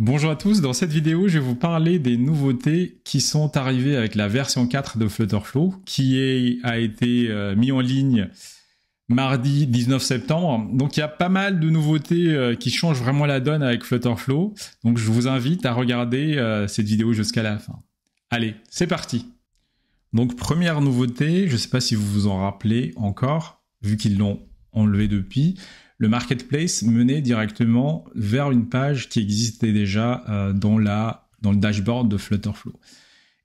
Bonjour à tous, dans cette vidéo, je vais vous parler des nouveautés qui sont arrivées avec la version 4 de Flutterflow, qui a été mis en ligne mardi 19 septembre. Donc il y a pas mal de nouveautés qui changent vraiment la donne avec Flutterflow. Donc je vous invite à regarder cette vidéo jusqu'à la fin. Allez, c'est parti. Donc première nouveauté, je ne sais pas si vous vous en rappelez encore, vu qu'ils l'ont enlevé depuis, le marketplace menait directement vers une page qui existait déjà dans le dashboard de Flutterflow.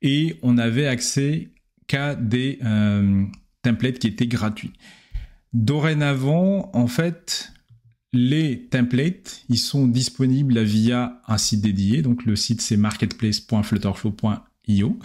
Et on n'avait accès qu'à des templates qui étaient gratuits. Dorénavant, en fait, les templates, ils sont disponibles via un site dédié. Donc le site c'est marketplace.flutterflow.io.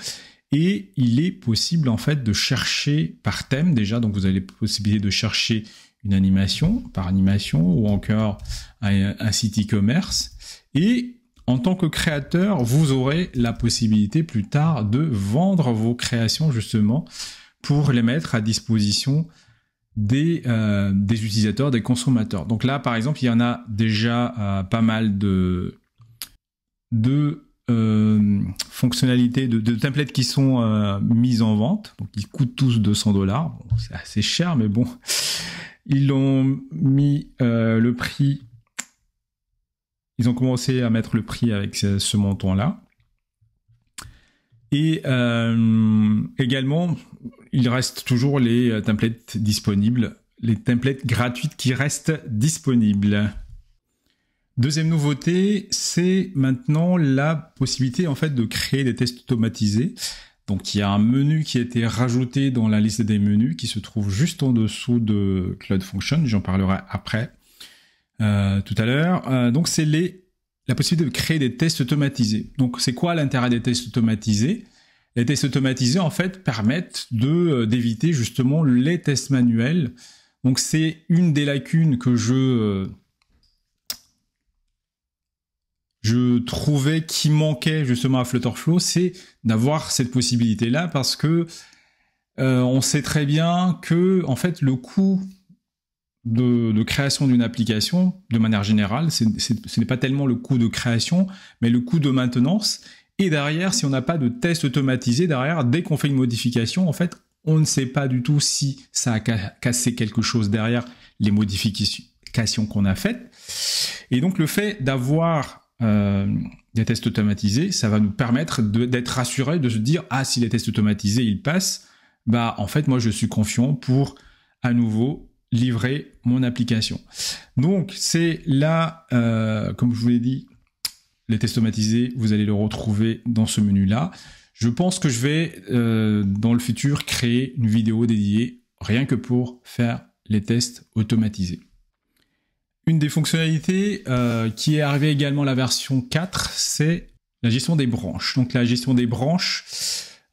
Et il est possible en fait de chercher par thème déjà. Donc vous avez la possibilité de chercher une animation par animation ou encore un site e-commerce. Et en tant que créateur, vous aurez la possibilité plus tard de vendre vos créations justement pour les mettre à disposition des utilisateurs, des consommateurs. Donc là, par exemple, il y en a déjà pas mal de fonctionnalités, de templates qui sont mises en vente. Donc ils coûtent tous $200. Bon, c'est assez cher, mais bon. Ils ont mis le prix, ils ont commencé à mettre le prix avec ce montant-là. Et également, il reste toujours les templates disponibles, les templates gratuites qui restent disponibles. Deuxième nouveauté, c'est maintenant la possibilité en fait de créer des tests automatisés. Donc il y a un menu qui a été rajouté dans la liste des menus qui se trouve juste en dessous de CloudFunction. J'en parlerai après, tout à l'heure. Donc c'est la possibilité de créer des tests automatisés. Donc c'est quoi l'intérêt des tests automatisés? Les tests automatisés en fait permettent d'éviter justement les tests manuels. Donc c'est une des lacunes que je trouvais qui manquait justement à Flutterflow, c'est d'avoir cette possibilité-là parce que on sait très bien que en fait le coût de création d'une application, de manière générale, ce n'est pas tellement le coût de création, mais le coût de maintenance. Et derrière, si on n'a pas de test automatisé, derrière, dès qu'on fait une modification, en fait, on ne sait pas du tout si ça a cassé quelque chose derrière les modifications qu'on a faites. Et donc le fait d'avoir des tests automatisés, ça va nous permettre d'être rassurés, de se dire ah si les tests automatisés ils passent, bah en fait moi je suis confiant pour à nouveau livrer mon application. Donc c'est là, comme je vous l'ai dit, les tests automatisés, vous allez le retrouver dans ce menu là. Je pense que je vais dans le futur créer une vidéo dédiée rien que pour faire les tests automatisés. Une des fonctionnalités qui est arrivée également à la version 4, c'est la gestion des branches. Donc la gestion des branches,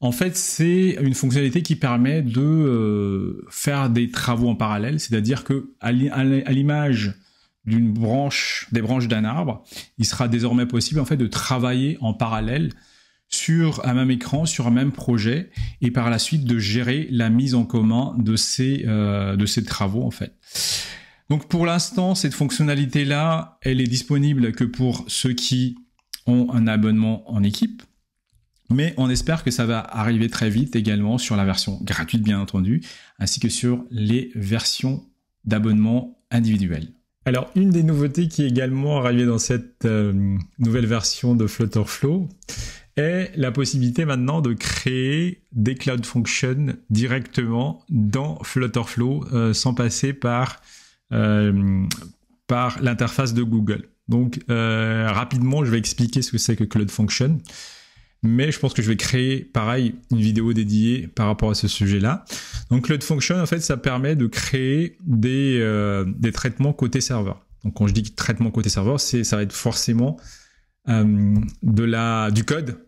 en fait, c'est une fonctionnalité qui permet de faire des travaux en parallèle, c'est-à-dire que à l'image des branches d'un arbre, il sera désormais possible en fait de travailler en parallèle sur un même écran, sur un même projet, et par la suite de gérer la mise en commun de ces travaux en fait. Donc pour l'instant, cette fonctionnalité-là, elle est disponible que pour ceux qui ont un abonnement en équipe, mais on espère que ça va arriver très vite également sur la version gratuite bien entendu, ainsi que sur les versions d'abonnement individuels. Alors une des nouveautés qui est également arrivée dans cette nouvelle version de Flutterflow est la possibilité maintenant de créer des CloudFunction directement dans Flutterflow sans passer par l'interface de Google. Donc rapidement, je vais expliquer ce que c'est que CloudFunction, mais je pense que je vais créer, pareil, une vidéo dédiée par rapport à ce sujet-là. Donc CloudFunction, en fait, ça permet de créer des traitements côté serveur. Donc quand je dis traitement côté serveur, ça va être forcément du code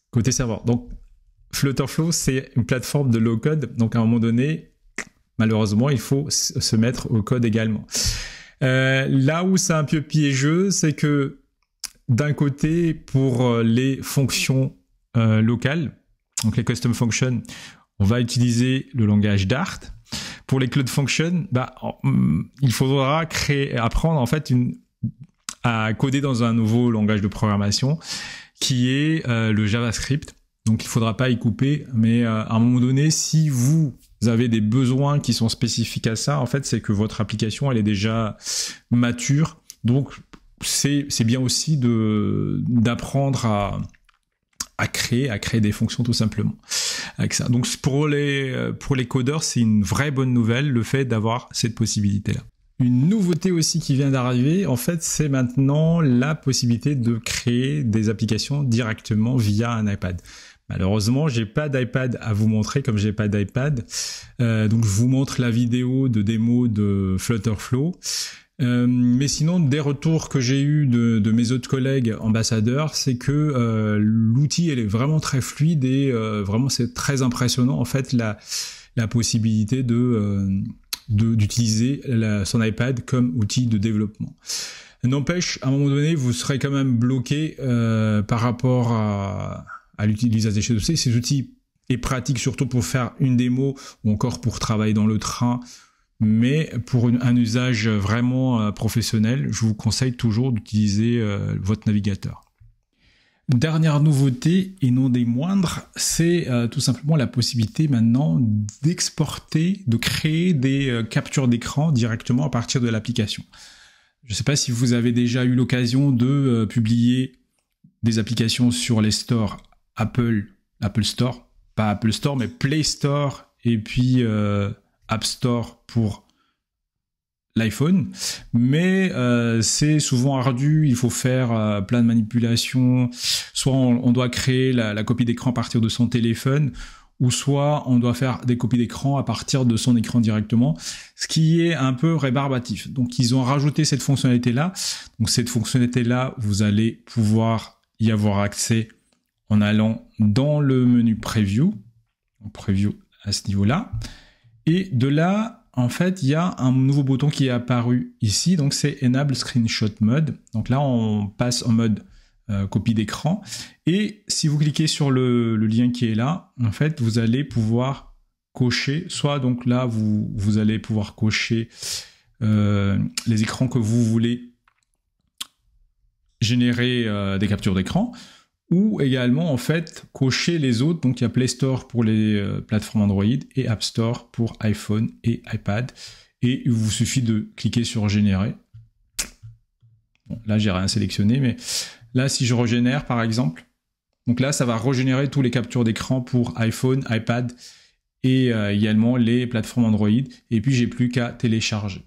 côté serveur. Donc Flutterflow, c'est une plateforme de low-code, donc à un moment donné, malheureusement, il faut se mettre au code également. Là où c'est un peu piégeux, c'est que d'un côté, pour les fonctions locales, donc les custom functions, on va utiliser le langage Dart. Pour les CloudFunction, il faudra apprendre en fait à coder dans un nouveau langage de programmation qui est le JavaScript. Donc il ne faudra pas y couper, mais à un moment donné, si vous avez des besoins qui sont spécifiques à ça, en fait, c'est que votre application, elle est déjà mature. Donc c'est bien aussi d'apprendre à créer des fonctions tout simplement avec ça. Donc pour les codeurs, c'est une vraie bonne nouvelle, le fait d'avoir cette possibilité-là. Une nouveauté aussi qui vient d'arriver, en fait, c'est maintenant la possibilité de créer des applications directement via un iPad. Malheureusement, j'ai pas d'iPad à vous montrer, comme j'ai pas d'iPad. Donc je vous montre la vidéo de démo de Flutterflow. Mais sinon, des retours que j'ai eu de mes autres collègues ambassadeurs, c'est que l'outil elle est vraiment très fluide et vraiment c'est très impressionnant en fait la possibilité d'utiliser son iPad comme outil de développement. N'empêche, à un moment donné, vous serez quand même bloqué par rapport à l'utilisation de ces outils est pratique surtout pour faire une démo ou encore pour travailler dans le train. Mais pour un usage vraiment professionnel, je vous conseille toujours d'utiliser votre navigateur. Dernière nouveauté, et non des moindres, c'est tout simplement la possibilité maintenant d'exporter, de créer des captures d'écran directement à partir de l'application. Je ne sais pas si vous avez déjà eu l'occasion de publier des applications sur les stores Apple Store, pas Apple Store, mais Play Store, et puis App Store pour l'iPhone, mais c'est souvent ardu, il faut faire plein de manipulations, soit on doit créer la copie d'écran à partir de son téléphone, ou soit on doit faire des copies d'écran à partir de son écran directement, ce qui est un peu rébarbatif. Donc ils ont rajouté cette fonctionnalité-là, donc cette fonctionnalité-là, vous allez pouvoir y avoir accès en allant dans le menu Preview, à ce niveau-là, et de là, en fait, il y a un nouveau bouton qui est apparu ici, donc c'est Enable Screenshot Mode. Donc là, on passe en mode copie d'écran. Et si vous cliquez sur le lien qui est là, en fait, vous allez pouvoir cocher, soit donc là, vous allez pouvoir cocher les écrans que vous voulez générer des captures d'écran, ou également en fait cocher les autres. Donc il y a Play Store pour les plateformes Android et App Store pour iPhone et iPad, et il vous suffit de cliquer sur générer. Bon, là j'ai rien sélectionné, mais là si je régénère par exemple, donc là ça va régénérer tous les captures d'écran pour iPhone, iPad et également les plateformes Android, et puis j'ai plus qu'à télécharger.